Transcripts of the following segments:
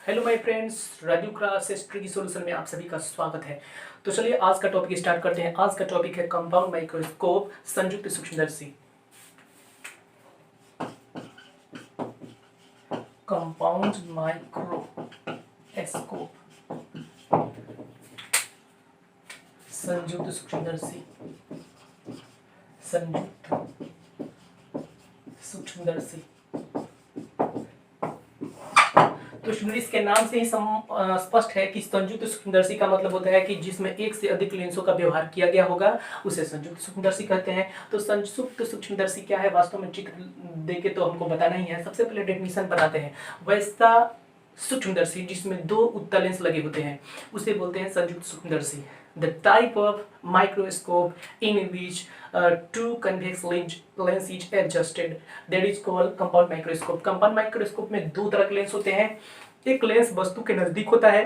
Hello my friends, Raju class history की solution में आप सभी का स्वागत है। तो चलिए आज का टॉपिक स्टार्ट करते हैं। आज का टॉपिक है कंपाउंड माइक्रोस्कोप, संयुक्त सूक्ष्मदर्शी। कंपाउंड माइक्रोस्कोप, संयुक्त सूक्ष्मदर्शी, संयुक्त सूक्ष्मदर्शी। तो स्टूडेंट इसके नाम से ही स्पष्ट है कि संयुक्त सूक्ष्मदर्शी का मतलब होता है कि जिसमें एक से अधिक लेंसों का व्यवहार किया गया होगा, उसे संयुक्त सूक्ष्मदर्शी कहते हैं। तो संयुक्त सूक्ष्मदर्शी क्या है, वास्तव में चित्र देके तो हमको बताना ही है। सबसे पहले डेफिनेशन बनाते हैं। वैसा सूक्ष्मदर्शी जिसमें दो उत्तल लेंस लगे होते हैं उसे बोलते हैं संयुक्त सूक्ष्मदर्शी। The type of microscope in which two convex lens is adjusted, that is called compound microscope. compound microscope में दो तरह के लेंस होते हैं। एक लेंस वस्तु के नजदीक होता है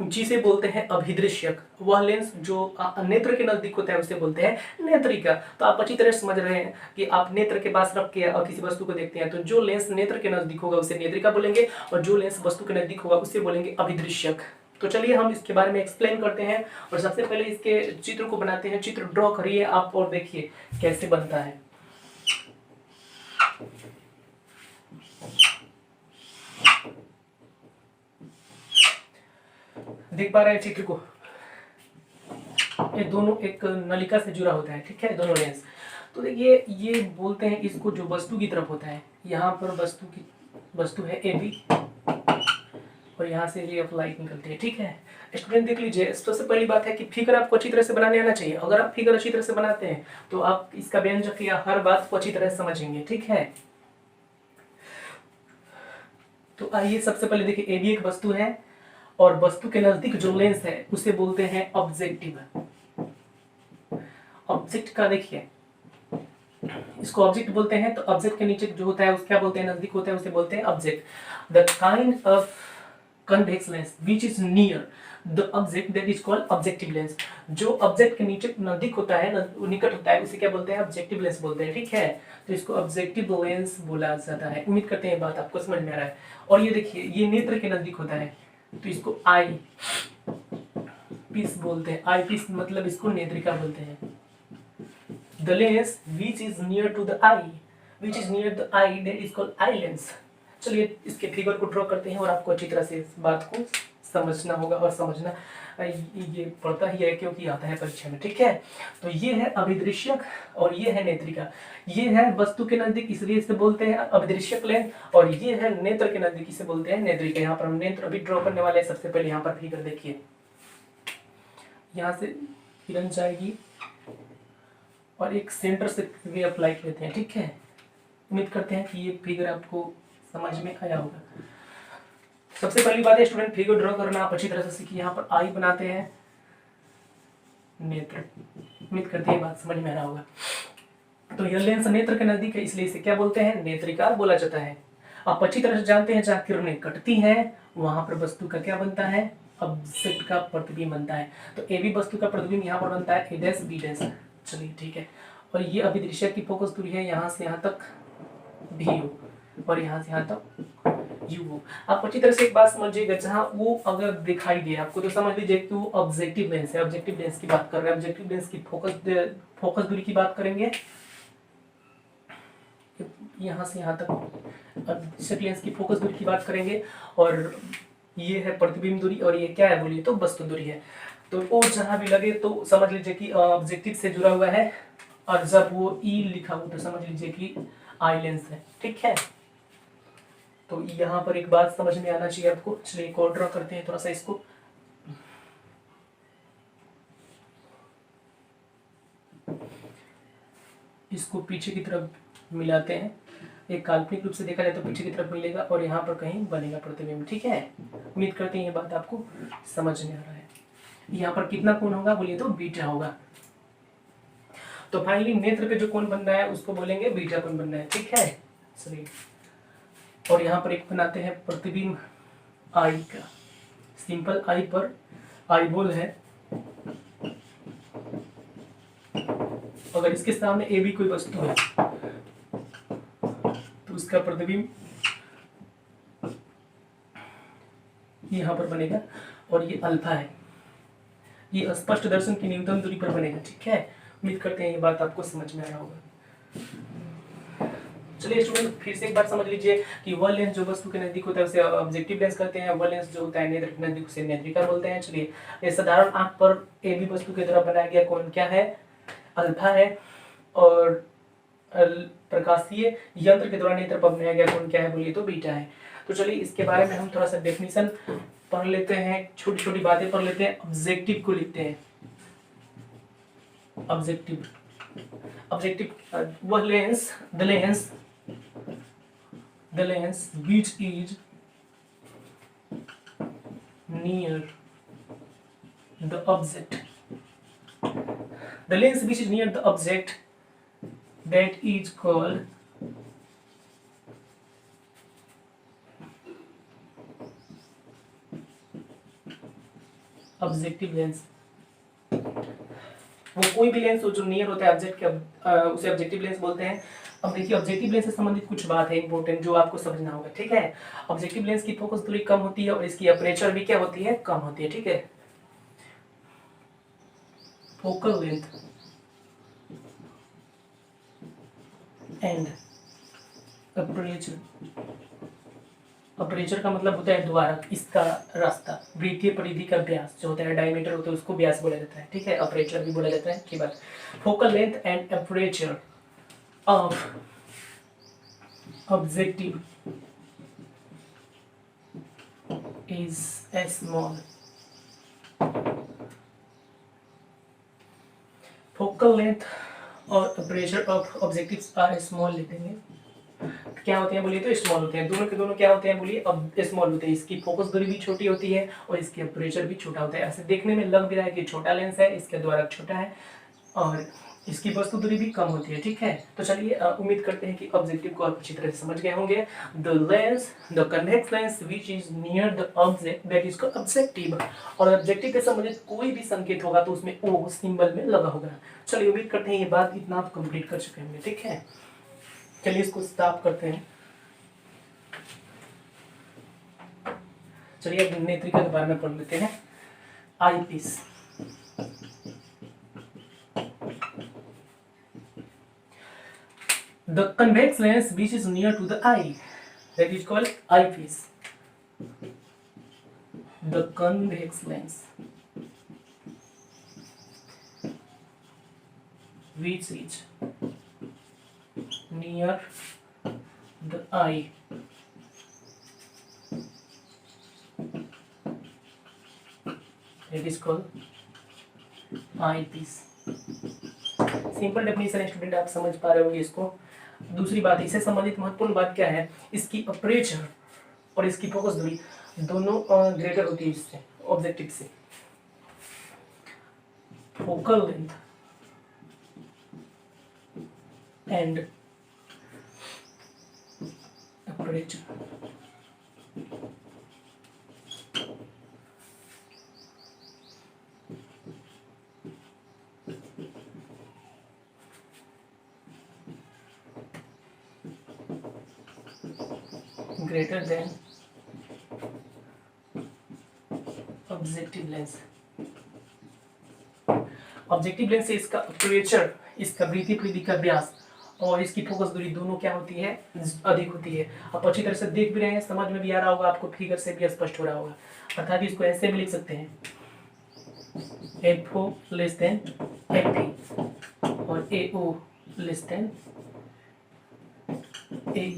जिसे बोलते हैं अभिदृश्यक। वह लेंस जो नेत्र के नजदीक होता है उसे बोलते हैं नेत्रिका। तो आप अच्छी तरह समझ रहे हैं कि आप नेत्र के पास रख के और किसी वस्तु को देखते हैं तो जो लेंस नेत्र के नजदीक होगा उसे नेत्रिका बोलेंगे और जो लेंस वस्तु के नजदीक होगा उसे बोलेंगे अभिदृश्यक। तो चलिए हम इसके बारे में एक्सप्लेन करते हैं और सबसे पहले इसके चित्र को बनाते हैं। चित्र ड्रॉ करिए आप और देखिए कैसे बनता है। देख पा रहे हैं चित्र को? ये दोनों एक नलिका से जुड़ा होता है, ठीक है, दोनों लेंस। तो देखिए ये बोलते हैं इसको जो वस्तु की तरफ होता है, यहाँ पर वस्तु है AB और यहाँ से रे ऑफ लाइट निकलती है, ठीक है। स्टूडेंट देख लीजिए, सबसे पहली बात है कि फिगर आपको अच्छी तरह से बनाने आना चाहिए। अगर आप फिगर अच्छी तरह से बनाते हैं तो आप इसका व्यंजक या हर बात को अच्छी तरह से समझेंगे, ठीक है। तो आइए सबसे पहले देखिए, AB एक वस्तु है और वस्तु के नजदीक जो लेंस है उसे बोलते हैं ऑब्जेक्टिव। ऑब्जेक्ट का देखिए, इसको ऑब्जेक्ट बोलते हैं। तो ऑब्जेक्ट के नीचे जो होता है उसे क्या बोलते हैं, नजदीक होता है उसे बोलते हैं object. The kind of convex lens which is near the object that is called objective lens। जो ऑब्जेक्ट के नीचे नजदीक होता है, निकट होता है, उसे क्या बोलते हैं, ऑब्जेक्टिव लेंस बोलते हैं, ठीक है। तो इसको ऑब्जेक्टिव लेंस बोला जाता है। उम्मीद करते हैं बात आपको समझ में आ रहा है। और ये देखिए, ये नेत्र के नजदीक होता है तो इसको आई पीस बोलते हैं। आई पीस मतलब इसको नेत्रिका बोलते हैं। The lens which is near to the eye, which is near the eye, that is called eye lens। चलिए इसके फिगर को ड्रॉ करते हैं और आपको अच्छी तरह से इस बात को समझना होगा और समझना ये पड़ता ही है क्योंकि आता है परीक्षा में, ठीक है। तो ये है अभिदृश्यक और ये है नेत्रिका। ये है वस्तु के नजदीक इसलिए इसे बोलते हैं अभिदृश्यक लेंस और ये है नेत्र के नजदीक इसे बोलते हैं नेत्रिका। यहाँ पर हम नेत्र अभी ड्रॉ करने वाले हैं। सबसे पहले यहाँ पर फिगर देखिए, यहाँ से किरण जाएगी और एक सेंटर से रे ऑफ लाइट लेते हैं, ठीक है। उम्मीद करते हैं कि ये फिगर आपको समझ में आया होगा। सबसे पहली बात है स्टूडेंट, फिगर ड्रॉ करना आप अच्छी तरह से सीखिए। यहाँ पर आई बनाते हैं, नेत्र। उम्मीद करते हैं बात समझ में आ रहा होगा। तो यह लेंस नेत्र के नजदीक है इसलिए इसे क्या बोलते हैं, नेत्रिका बोला जाता है। आप अच्छी तरह से जानते हैं जहाँ किरणें कटती हैं वहां पर वस्तु का क्या बनता है, ऑब्जेक्ट का प्रतिबिंब बनता है। तो AB वस्तु का प्रतिबिंब यहाँ पर बनता है A' B'। चलिए ठीक है। और ये अभिदृश्यक की फोकस दूरी है यहाँ से यहाँ तक VO और यहाँ से यहाँ तक U। आप अच्छी तरह से एक बात समझिएगा, जहाँ वो अगर दिखाई दे आपको तो समझ लीजिए कि वो ऑब्जेक्टिव लेंस है। ऑब्जेक्टिव लेंस की बात कर रहे हैं। ऑब्जेक्टिव लेंस की फोकस दूरी की बात करेंगे यहाँ से यहाँ तक। ऑब्जेक्टिव लेंस की फोकस दूरी की बात करेंगे और ये है प्रतिबिंब दूरी और ये क्या है बोलिए तो वस्तु दूरी है। तो वो जहाँ भी लगे तो समझ लीजिए कि ऑब्जेक्टिव से जुड़ा हुआ है और जब वो E लिखा हो तो समझ लीजिए कि आई लेंस है, ठीक है। तो यहाँ पर एक बात समझ में आना चाहिए आपको। चलिए एक और ड्रॉ करते हैं थोड़ा सा इसको। इसको पीछे की तरफ मिलाते हैं। एक काल्पनिक रूप से देखा जाए तो पीछे की तरफ मिलेगा और यहाँ पर कहीं बनेगा प्रतिबिंब, ठीक है। उम्मीद करते हैं ये बात आपको समझ में आ रहा है। यहाँ पर कितना कोण होगा बोलिए तो बीटा होगा। तो फाइनली नेत्र पे जो कोण बन रहा है उसको बोलेंगे बीटा कोण बन रहा है, ठीक है। चलिए और यहाँ पर एक बनाते हैं प्रतिबिंब आई का। सिंपल आई पर आईबॉल है। अगर इसके सामने AB कोई वस्तु है तो उसका प्रतिबिंब ये यहाँ पर बनेगा, और ये अल्फा है, ये स्पष्ट दर्शन की न्यूनतम दूरी पर बनेगा। ठीक है, उम्मीद करते हैं ये बात आपको समझ में आ रहा होगा। चलिए स्टूडेंट, फिर से एक बात समझ लीजिए कि वह लेंस जो वस्तु के नजदीक होता है उसे ऑब्जेक्टिव लेंस कहते हैं, वह लेंस जो होता है नेत्र के नजदीक उसे नेत्रिका बोलते हैं। चलिए, ये साधारण आंख पर ए बी वस्तु की तरह बनाया गया कोण क्या है? अल्फा है। और प्रकाशीय यंत्र के द्वारा नेत्र पर बनाया गया कोण क्या है बोलिए तो बीटा है। तो चलिए इसके बारे में हम थोड़ा सा डेफिनेशन पढ़ लेते हैं, छोटी छोटी बातें पढ़ लेते हैं। ऑब्जेक्टिव को लिखते हैं, ऑब्जेक्टिव, ऑब्जेक्टिव वह lens, the lens which is near the object, the lens which is near the object that is called objective lens. वो कोई भी लेंस हो जो नियर होता है ऑब्जेक्ट के, उसे ऑब्जेक्टिव लेंस बोलते हैं। अब देखिए, ऑब्जेक्टिव लेंस से संबंधित कुछ बात है इंपॉर्टेंट जो आपको समझना होगा। ठीक है, ऑब्जेक्टिव लेंस की फोकस दूरी कम होती है और इसकी अपर्चर भी क्या होती है? कम होती है। ठीक है, focal length and aperture, aperture का मतलब होता है द्वारक, इसका रास्ता, वृत्तीय परिधि का व्यास जो होता है, डायमीटर होता है, उसको व्यास बोला जाता है। ठीक है, अपर्चर भी बोला जाता है की बात। Focal length and aperture of objective is small. Focal length और aperture of objectives are small लेते हैं। क्या होते हैं बोलिए तो स्मॉल होते हैं। दोनों के दोनों क्या होते हैं बोलिए? अब स्मॉल होते हैं। इसकी फोकस दूरी भी छोटी होती है और इसकी अपर्चर भी छोटा होता है। ऐसे देखने में लग भी रहा है कि छोटा लेंस है, इसके द्वारक छोटा है और इसकी वस्तु दूरी भी कम होती है। ठीक है, तो चलिए उम्मीद करते हैं कि ऑब्जेक्टिव को आप अच्छी तरह से समझ गए होंगे। The lens, the convex lens which is near the object that is called objective. और ऑब्जेक्टिव के संबंधित कोई भी संकेत होगा तो उसमें ओ सिंबल में लगा होगा। चलिए उम्मीद करते हैं ये बात इतना आप कंप्लीट कर चुके होंगे। ठीक है, चलिए इसको स्टॉप करते हैं। चलिए अब नेत्रिका के बारे में पढ़ लेते हैं। आई piece, the convex lens which is near to the eye, that is called eyepiece. The convex lens which is near the eye, that is called eyepiece. Simple definition student आप समझ पा रहे होंगे इसको। दूसरी बात, इससे संबंधित महत्वपूर्ण बात क्या है? इसकी अपर्चर और इसकी फोकस दूरी दोनों ग्रेटर होती है इससे, ऑब्जेक्टिव से। Focal length and aperture greater than objective lens. Objective lens से इसका अपर्चर, इसका वृत्तीय परिधि का व्यास और इसकी फोकस दूरी दोनों क्या होती है? अधिक होती है। आप अच्छी तरह से देख भी रहे हैं, समझ में भी आ रहा होगा आपको, फिगर से भी स्पष्ट हो रहा होगा। अर्थात इसको ऐसे भी लिख सकते हैं, FO लेस देन FP और AO लेस देन AE।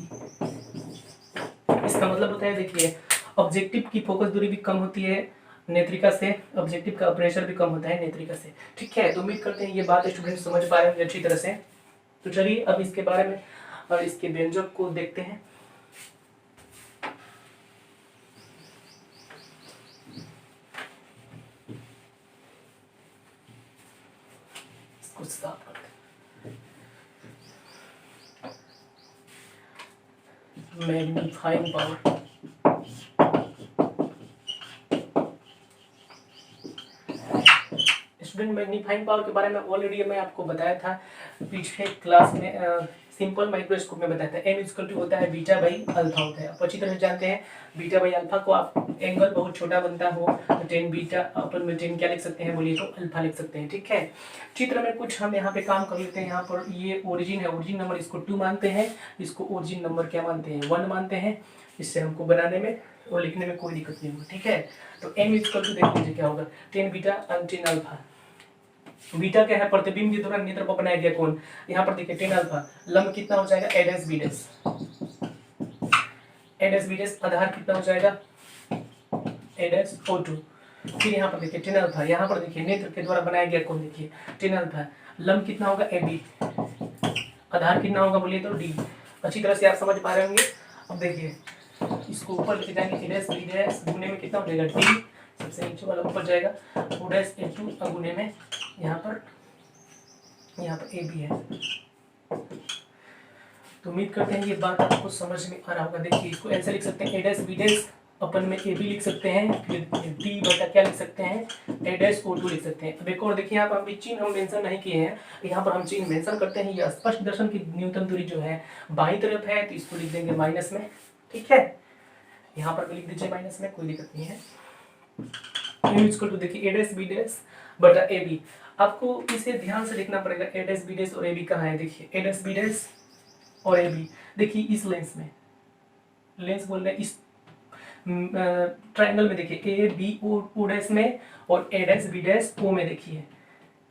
इसका मतलब होता है, देखिए, ऑब्जेक्टिव की फोकस दूरी भी कम होती है नेत्रिका से, ऑब्जेक्टिव का अपर्चर भी कम होता है नेत्रिका से। ठीक है, तो उम्मीद करते हैं ये बात स्टूडेंट समझ पा रहे हैं अच्छी तरह से। तो चलिए अब इसके बारे में और इसके व्यंजक को देखते हैं। इसको स्टॉप करते हैं। Magnifying power, student magnifying power के बारे में ऑलरेडी मैं आपको बताया था पिछले क्लास में, सिंपल माइक्रोस्कोप में बताता है। m इक्वल टू होता है बीटा बाई अल्फा होता है। आप अच्छी तरह से जानते हैं बीटा बाई अल्फा को, आप एंगल बहुत छोटा बनता हो तो टेन बीटा अपन में टेन क्या लिख सकते हैं बोलिए तो अल्फा लिख सकते हैं, ठीक है। चित्र में कुछ हम यहाँ पे काम कर लेते हैं। यहाँ पर ये ओरिजिन है, ओरिजिन नंबर इसको 2 मानते हैं, इसको ओरिजिन नंबर क्या मानते हैं 1 मानते हैं। इससे हमको बनाने में और लिखने में कोई दिक्कत नहीं होगी, ठीक है। तो m इक्वल टू देख लीजिए क्या होगा, tan beta tan alpha. Beta क्या है, प्रतिबिंब के दौरान नेत्र पर बनाया गया कोण। यहाँ पर देखिए टेन अल्फा, लंब कितना हो जाएगा a dash b dash, a dash b dash, आधार कितना हो जाएगा a डैश O2। फिर यहाँ पर देखिए टेन अल्फा, यहाँ पर देखिए नेत्र के द्वारा बनाया गया कोण देखिए टेन अल्फा, लंब कितना होगा AB, आधार कितना होगा बोलिए तो D। अच्छी तरह से आप समझ पा रहे होंगे। अब देखिए इसको ऊपर लेके जाएंगे, a डैश b डैश गुने में कितना हो जाएगा D, सबसे नीचे वाला ऊपर जाएगा, O डैश A2 गुने में यहाँ पर AB है। तो उम्मीद करते हैं ये बात आपको समझ में आ रहा होगा। देखिए इसको ऐसे लिख सकते हैं a डैश b डैश अपन में AB लिख सकते हैं, फिर D बटा क्या लिख सकते हैं a डैश O2 लिख सकते हैं। अब एक और देखिए यहाँ पर अभी चिन्ह हम मेंशन नहीं किए हैं, यहाँ पर हम चिन्ह मेंशन करते हैं। ये स्पष्ट दर्शन की न्यूनतम दूरी जो है बाईं तरफ है तो इसको लिख देंगे माइनस में, ठीक है। यहाँ पर भी लिख दीजिए माइनस में, कोई दिक्कत नहीं है। m इक्वल टू देखिए a डैश b डैश बटा AB। आपको इसे ध्यान से देखना पड़ेगा, a डैश b डैश और AB कहाँ है। देखिए a डैश b डैश और AB, देखिए इस लेंस में, लेंस बोल रहे हैं इस ट्रायंगल में देखिए A B O डैश में और A dash B dash O में। देखिए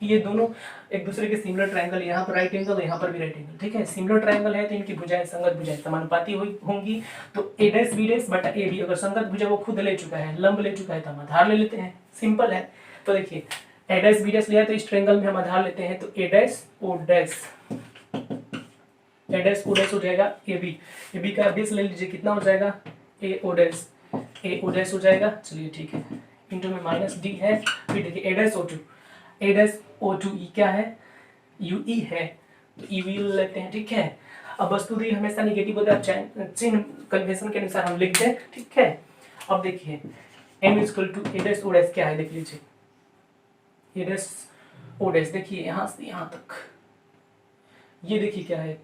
ये दोनों एक दूसरे के सिमिलर ट्रायंगल, यहाँ पर राइट एंगल, यहाँ पर भी राइट एंगल, ठीक है। सिमिलर ट्रायंगल है तो इनकी भुजाएं संगत भुजाएं समानुपाती होंगी। तो A डैश B डैश बटा AB, अगर संगत भुजा वो खुद ले चुका है, लंब ले चुका है तो हम आधार ले लेते हैं, सिंपल है। तो देखिए A डैश B डैश लिया तो इस ट्रायंगल में हम आधार लेते हैं, तो A dash O dash, A dash O dash हो जाएगा AB। AB का बेस ले लीजिए, कितना हो जाएगा A O dash, A O dash हो जाएगा, चलिए ठीक है, इंटू में माइनस D है। फिर देखिए A dash O2, A dash O2 E क्या है UE है, तो EV ले लेते हैं, ठीक है। अब वस्तु दूरी हमेशा निगेटिव होता है, चिन्ह कन्वेंशन के अनुसार हम लिख दें, ठीक है। अब देखिए m equal to a dash o dash क्या है, देख लीजिए a डैश o डैश, देखिए यहाँ से यहाँ तक, ये देखिए क्या है,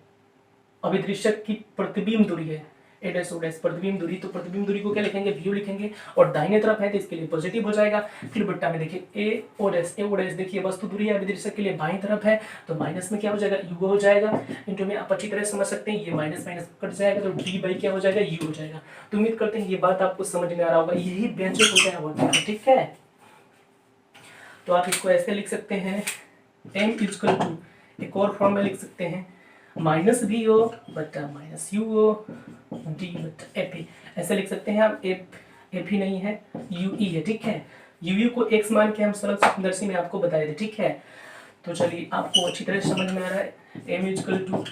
अभिदृश्यक की प्रतिबिंब दूरी है a डैश o डैश, प्रतिबिंब दूरी। तो प्रतिबिंब दूरी को क्या लिखेंगे व्यू लिखेंगे, और दाहिने तरफ है तो इसके लिए पॉजिटिव हो जाएगा। फिर बट्टा में देखिए a o डैश, देखिए वस्तु दूरी है अभिदृश्यक के लिए बाईं तरफ है तो माइनस में क्या हो जाएगा u हो जाएगा, इंटू में आप अच्छी तरह समझ सकते हैं, ये माइनस माइनस कट जाएगा तो d बाई क्या हो जाएगा u हो जाएगा। तो उम्मीद करते हैं ये बात आपको समझ में आ रहा होगा, यही व्यंजक होता है वर्ग का, ठीक है। तो आप इसको ऐसे लिख सकते हैं m इक्वल टू, एक और फॉर्म में लिख सकते हैं माइनस वी ओ बटा माइनस यू ओ डी बटा एफ ई, ऐसे लिख सकते हैं आप। एफ ही नहीं है, यू ई है, ठीक है। यू को x मान के हम सरल सूक्ष्मदर्शी में आपको बताए थे, ठीक है। तो चलिए आपको अच्छी तरह समझ में आ रहा है। m इक्वल टू,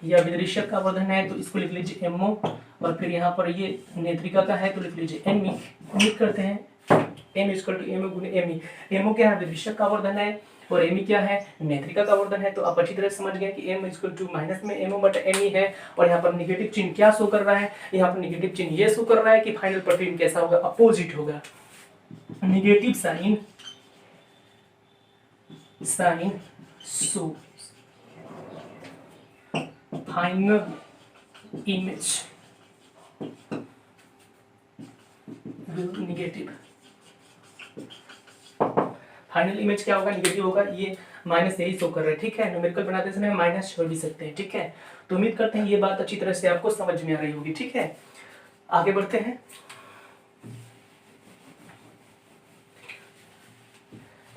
ये अभिदृश्यक का वर्धन है तो इसको लिख लीजिए एमओ, और फिर यहाँ पर ये नेत्रिका का है तो लिख लीजिए एम ई। उम्मीद करते हैं m इक्वल टू एमओ गुने एम ई। एमओ क्या है, अभिदृश्यक का वर्धन है, और एम ई क्या है, नेत्रिका का वर्धन है। तो आप अच्छी तरह समझ गए कि m इक्वल टू माइनस में एमओ बटा एम ई है, और यहाँ पर निगेटिव चिन्ह क्या शो कर रहा है, यहाँ पर निगेटिव चिन्ह ये शो कर रहा है कि फाइनल प्रतिबिंब कैसा होगा, अपोजिट होगा। Negative sign show final image negative. Final image क्या होगा, निगेटिव होगा। ये माइनस यही शो कर रहा है, ठीक है। न्यूमेरिकल बनाते समय माइनस छोड़ भी सकते हैं, ठीक है। तो उम्मीद करते हैं ये बात अच्छी तरह से आपको समझ में आ रही होगी, ठीक है। आगे बढ़ते हैं।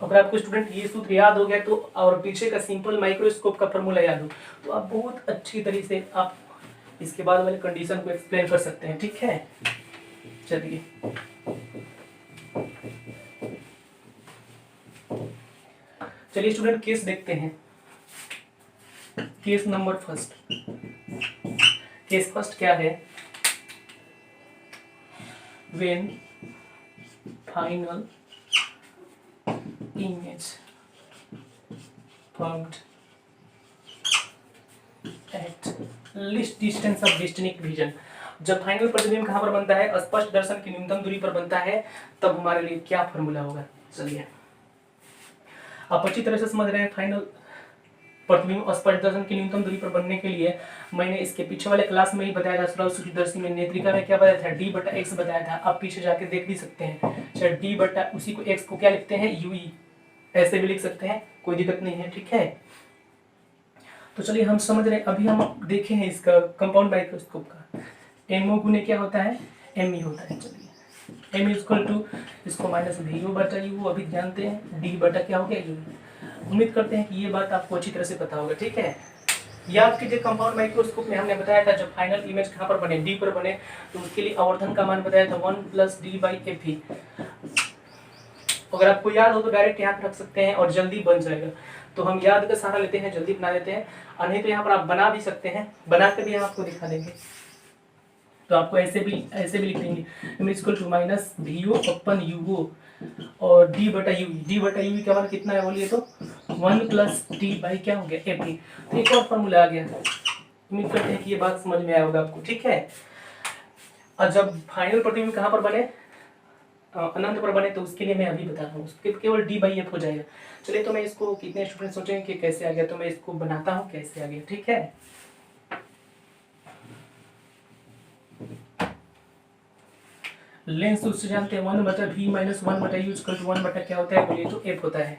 अगर आपको स्टूडेंट ये सूत्र याद हो गया तो, और पीछे का सिंपल माइक्रोस्कोप का फॉर्मूला याद हो, तो आप बहुत अच्छी तरीके से आप इसके बाद वाले कंडीशन को एक्सप्लेन कर सकते हैं, ठीक है। चलिए स्टूडेंट केस देखते हैं। Case number first, case first क्या है, when final image formed at least distance of distinct vision। जब फाइनल प्रतिबिंब कहाँ पर बनता है, स्पष्ट दर्शन की न्यूनतम दूरी पर बनता है, तब हमारे लिए क्या फॉर्मूला होगा। चलिए आप अच्छी तरह से समझ रहे हैं, फाइनल प्रतिबिंब स्पष्ट दर्शन की न्यूनतम दूरी पर बनने के लिए मैंने इसके पीछे वाले क्लास में ही बताया था, सरल सूक्ष्मदर्शी में नेत्रिका में क्या बताया था, d/x बताया था। आप पीछे जाके देख भी सकते हैं। चलो d/ उसी को x को क्या लिखते हैं, ue, ऐसे भी लिख सकते हैं, कोई दिक्कत नहीं है, ठीक है। तो चलिए हम समझ रहे हैं। अभी हम देखे हैं इसका कंपाउंड माइक्रोस्कोप का MO गुने क्या होता है, ME होता है। चलिए M इक्वल टू इसको माइनस VU/U अभी जानते हैं, d/ क्या हो गया, U। उम्मीद करते हैं कि ये बात आपको अच्छी तरह से पता होगा, ठीक है। याद कीजिए कंपाउंड माइक्रोस्कोप में हमने बताया था जब फाइनल इमेज कहाँ पर बने, D पर बने, तो उसके लिए आवर्धन का मान बताया था 1+D/Fe। अगर आपको याद हो तो डायरेक्ट यहाँ पे रख सकते हैं और जल्दी बन जाएगा। तो हम याद का सहारा लेते हैं, जल्दी बना लेते हैं, और नहीं तो यहाँ पर आप बना भी सकते हैं, बना कर भी हम आपको दिखा देंगे। तो आपको ऐसे भी लिख देंगे, m equal to minus VU/UO और d/U का मान कितना है बोलिए तो 1+D/ क्या हो गया, Fe। तो एक और फॉर्मूला आ गया, उम्मीद करते हैं कि ये बात समझ में आया होगा आपको, ठीक है। और जब फाइनल प्रतिबिंब कहाँ पर बने, अनंत पर बने, तो उसके लिए मैं अभी बता रहा हूँ, केवल d/f हो जाएगा। चलिए तो मैं इसको, कितने स्टूडेंट सोचेंगे कि कैसे आ गया, तो मैं इसको बनाता हूँ कैसे आ गया, ठीक है। लेंस उससे जानते हैं 1/v minus 1/u equal to 1/ क्या होता है बोलिए तो f होता है,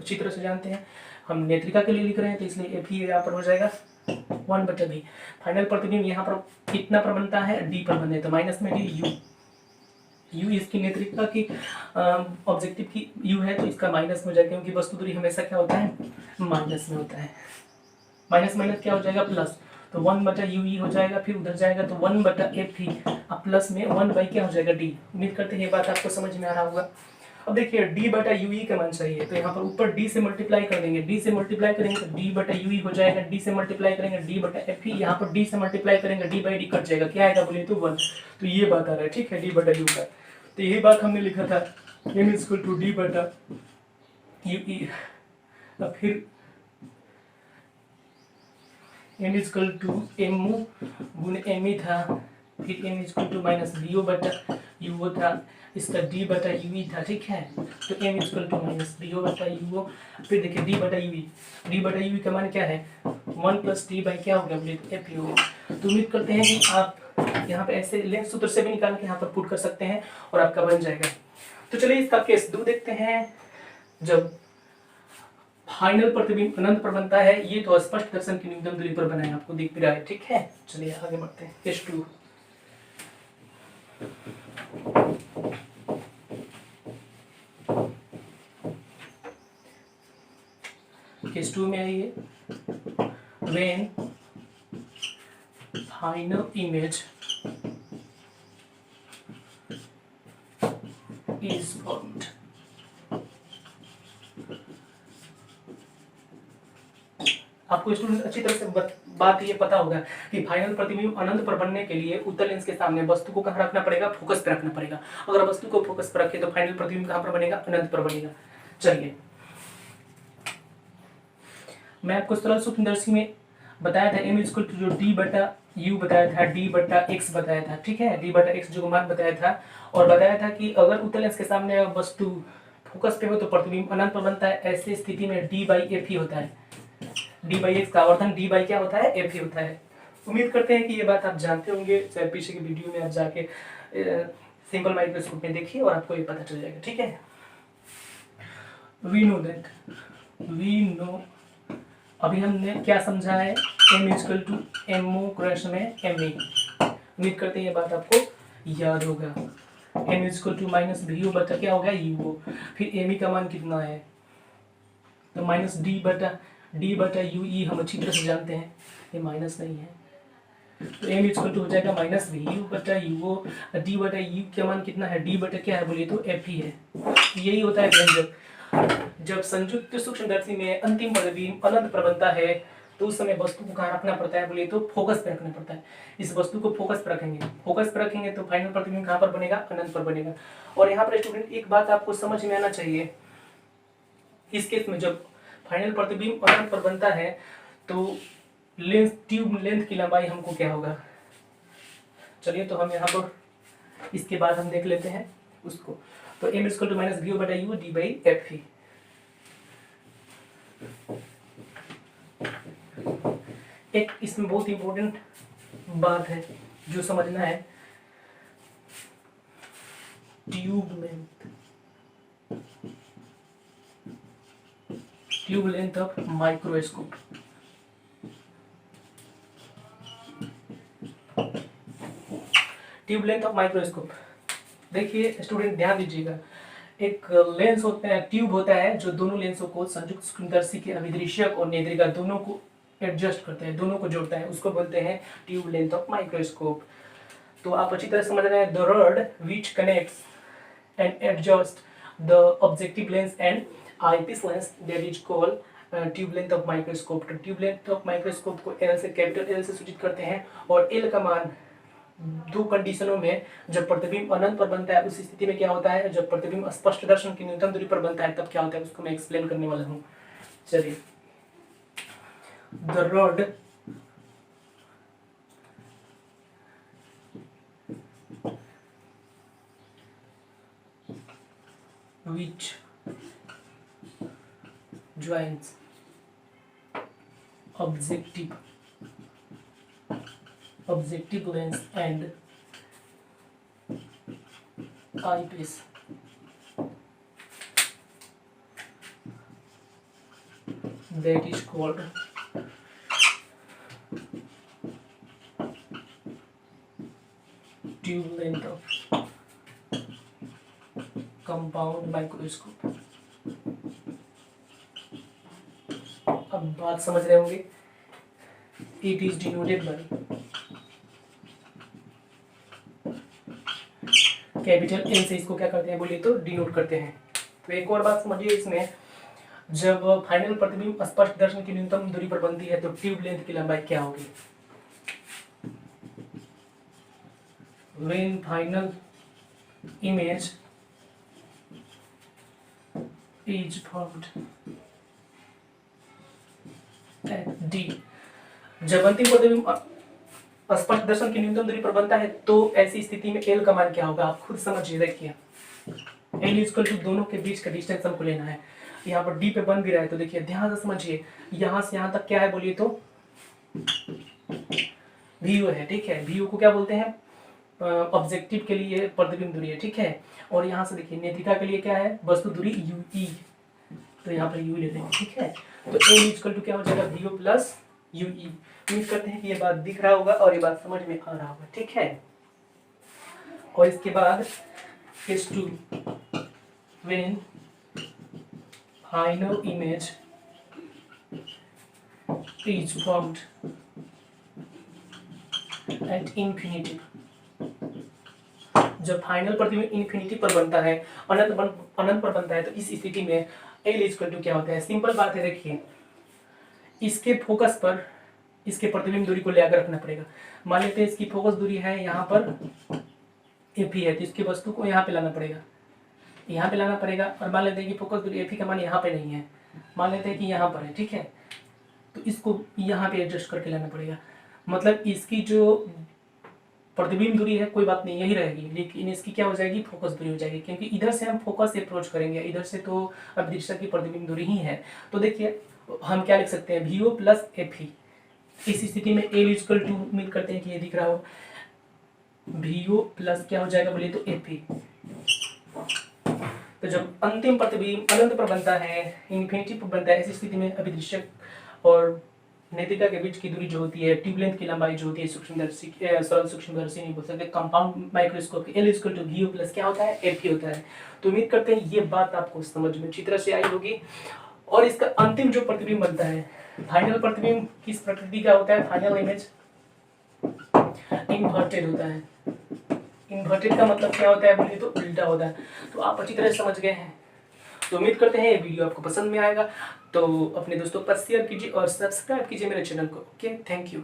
अच्छी तरह से जानते हैं। हम नेत्रिका के लिए लिख रहे हैं तो इसलिए f ही यहाँ पर हो जाएगा 1/v। फाइनल प्रतिबिंब यहाँ पर कितना पर बनता है, d पर बनता है, तो माइनस में d, u इसकी नेत्रिका की ऑब्जेक्टिव की u है, तो इसका माइनस में हो जाएगा, क्योंकि वस्तु दूरी हमेशा क्या होता है, माइनस में होता है। माइनस माइनस क्या हो जाएगा, प्लस, तो 1/UE हो जाएगा, फिर उधर जाएगा तो 1/Fe, अब प्लस में 1 क्या हो जाएगा, d। उम्मीद करते हैं ये बात आपको समझ में आ रहा होगा। अब देखिए d/UE का मान चाहिए, तो यहाँ पर ऊपर d से मल्टीप्लाई कर देंगे, d से मल्टीप्लाई करेंगे तो d/UE हो जाएगा, d से मल्टीप्लाई करेंगे d/Fe, यहाँ पर d से मल्टीप्लाई करेंगे d/d कट जाएगा, क्या आएगा बोलिए तो 1। तो ये बात आ रहा है, ठीक है, d/U का। तो यही बात हमने लिखा था, m इक्वल टू d/UE। अब फिर m इक्वल टू MU गुने ME था, फिर m equal to minus VO/UO था, इसका d/UE था, ठीक है। तो m equal to minus VO/UO, फिर देखिए d/UE का मान क्या है, 1+D/ क्या हो गया बोलिए तो Fe हो गया। तो उम्मीद करते हैं कि आप यहाँ पे ऐसे लेंस सूत्र से भी निकाल के यहाँ पर पुट कर सकते हैं और आपका बन जाएगा। तो चलिए इसका केस 2 देखते हैं। जब फाइनल प्रतिबिंब अनंत पर बनता है, ये तो स्पष्ट दर्शन की न्यूनतम दूरी पर बना है, आपको दिख भी रहा है, ठीक है। चलिए आगे बढ़ते हैं। केस 2, केस 2 में आइए, when final image is formed. आपको स्टूडेंट अच्छी तरह से बात ये पता होगा कि फाइनल प्रतिबिंब अनंत पर बनने के लिए उत्तल लेंस के सामने वस्तु को कहाँ रखना पड़ेगा, फोकस पे रखना पड़ेगा। अगर वस्तु को फोकस पर रखे तो फाइनल प्रतिबिंब कहाँ पर बनेगा, अनंत पर बनेगा। चलिए मैं आपको सरल सूक्ष्मदर्शी में बताया था m इक्वल टू जो d/U बताया था, d/x बताया था, ठीक है, d/x जो मान बताया था, और बताया था कि अगर उत्तल लेंस के सामने वस्तु फोकस पे हो तो प्रतिबिंब अनंत पर बनता है। ऐसी स्थिति में d/f ही होता है, d/x का आवर्धन d/ क्या होता है, f ही होता है। उम्मीद करते हैं कि ये बात आप जानते होंगे, चाहे पीछे की वीडियो में आप जाके सिंपल माइक्रोस्कोप में देखिए और आपको ये पता चल जाएगा, ठीक है। वी नो अभी हमने क्या समझा है, m equal to MO cross में ME। उम्मीद करते हैं ये बात आपको याद होगा। m equal to minus VO बटा क्या होगा, UO, फिर ME का मान कितना है, तो माइनस d/UE हम अच्छी तरह से जानते हैं, ये माइनस नहीं है, तो m इक्वल टू हो जाएगा माइनस VU/UO, d/U का मान कितना है, d/ क्या है बोलिए तो F ही है। यही होता है व्यंजक। जब संयुक्त सूक्ष्मदर्शी में अंतिम प्रतिबिंब अनंत पर बनता है तो उस समय वस्तु को कहाँ रखना पड़ता है बोलिए तो फोकस पे रखना पड़ता है। इस वस्तु को फोकस पर रखेंगे तो फाइनल प्रतिबिंब कहाँ पर बनेगा, अनंत पर बनेगा। और यहाँ पर स्टूडेंट एक बात आपको समझ में आना चाहिए, इस केस में जब फाइनल प्रतिबिंब अनंत पर बनता है तो लेंस ट्यूब लेंथ की लंबाई हमको क्या होगा। चलिए तो हम यहाँ पर इसके बाद हम देख लेते हैं उसको। तो m equal to minus VO/U d/F ही। एक इसमें बहुत इंपॉर्टेंट बात है जो समझना है, tube length of microscope. Tube length of microscope, देखिए स्टूडेंट ध्यान दीजिएगा, एक लेंस होता है, ट्यूब होता है जो दोनों लेंसों को संयुक्त सूक्ष्मदर्शी के अभिदृश्यक और नेत्रिका दोनों को एडजस्ट करते हैं, दोनों को जोड़ता है, उसको बोलते हैं ट्यूब लेंथ ऑफ माइक्रोस्कोप। तो आप अच्छी तरह समझ रहे हैं, the rod which connects and adjust the objective lens and eyepiece lens that is called tube length of microscope. तो ट्यूब लेंथ ऑफ माइक्रोस्कोप को एल से, कैपिटल एल से सूचित करते हैं, और एल का मान दो कंडीशनों में, जब प्रतिबिंब अनंत पर बनता है उस स्थिति में क्या होता है, जब प्रतिबिंब स्पष्ट दर्शन की न्यूनतम दूरी पर बनता है तब क्या होता है, उसको मैं एक्सप्लेन करने वाला हूँ। चलिए, the rod which joins objective lens and eyepiece that is called tube length of compound microscope। अब बात समझ रहे होंगे, it is denoted by capital L से, इसको क्या करते हैं बोलिए तो डिनोट करते हैं। तो एक और बात समझिए इसमें, जब फाइनल प्रतिबिंब स्पष्ट दर्शन की न्यूनतम दूरी पर बनती है तो ट्यूब लेंथ की लंबाई क्या होगी। When final image is formed at D, जब अंतिम प्रतिबिंब स्पष्ट दर्शन की न्यूनतम दूरी पर बनता है तो ऐसी स्थिति में L का मान क्या होगा, आप खुद समझिए। देखिए L इक्वल टू दोनों के बीच का डिस्टेंस हमको लेना है, यहाँ पर D पे बन भी रहा है, तो देखिए ध्यान से समझिए, यहाँ से यहाँ तक क्या है बोलिए तो VO है, ठीक है। VO को क्या बोलते हैं, ऑब्जेक्टिव के लिए प्रतिबिंब दूरी है, ठीक है। और यहाँ से देखिए नेत्रिका के लिए क्या है, वस्तु दूरी UE, तो यहाँ पर U ले लेंगे, ठीक है। तो A इक्वल टू क्या हो जाएगा, VO प्लस UE। उम्मीद करते हैं कि ये बात दिख रहा होगा और ये बात समझ में आ रहा होगा, ठीक है। और इसके बाद S2 when final image is formed at infinity, जब फाइनल प्रतिबिंब इन्फिनिटी पर बनता है, अनंत पर बनता है, तो इस स्थिति में L इक्वल टू क्या होता है, सिंपल बात है। देखिए इसके फोकस पर इसके प्रतिबिंब दूरी को ले आकर रखना पड़ेगा। मान लेते हैं इसकी फोकस दूरी है यहाँ पर FE है, तो इसकी वस्तु को यहाँ पे लाना पड़ेगा, यहाँ पे लाना पड़ेगा। और मान लेते हैं कि फोकस दूरी FE का मान यहाँ पे नहीं है, मान लेते हैं कि यहाँ पर है, ठीक है, तो इसको यहाँ पे एडजस्ट करके लाना पड़ेगा। मतलब इसकी जो प्रतिबिंब दूरी है कोई बात नहीं यही रहेगी, लेकिन इसकी क्या हो जाएगी, फोकस दूरी हो जाएगी, क्योंकि इधर से हम फोकस से अप्रोच करेंगे, इधर से तो अभिदृश्यक की प्रतिबिंब दूरी ही है। तो देखिए हम क्या लिख सकते हैं, VO प्लस FE। इस स्थिति में L इक्वल टू, उम्मीद करते हैं कि ये दिख रहा हो, VO प्लस क्या हो जाएगा बोलिए तो FE। तो जब अंतिम प्रतिबिंब अनंत पर बनता है, इन्फिनिटी पर बनता है, ऐसी स्थिति में अभिदृश्यक और नेत्रिका के बीच की दूरी जो होती है, ट्यूब लेंथ की लंबाई जो होती है, सूक्ष्मदर्शी, सरल सूक्ष्मदर्शी नहीं बोल सकते, कंपाउंड माइक्रोस्कोप की L equal to VO plus क्या होता है, FE होता है। तो उम्मीद करते हैं ये बात आपको समझ में अच्छी तरह से आई होगी। और इसका अंतिम जो प्रतिबिंब बनता है, फाइनल प्रतिबिंब किस प्रकृति का होता है, फाइनल इमेज इन्वर्टेड होता है। इन्वर्टेड का मतलब क्या होता है बोलिए तो उल्टा होता है। तो आप अच्छी तरह समझ गए हैं। तो उम्मीद करते हैं ये वीडियो आपको पसंद में आएगा, तो अपने दोस्तों पर शेयर कीजिए और सब्सक्राइब कीजिए मेरे चैनल को। Okay, thank you.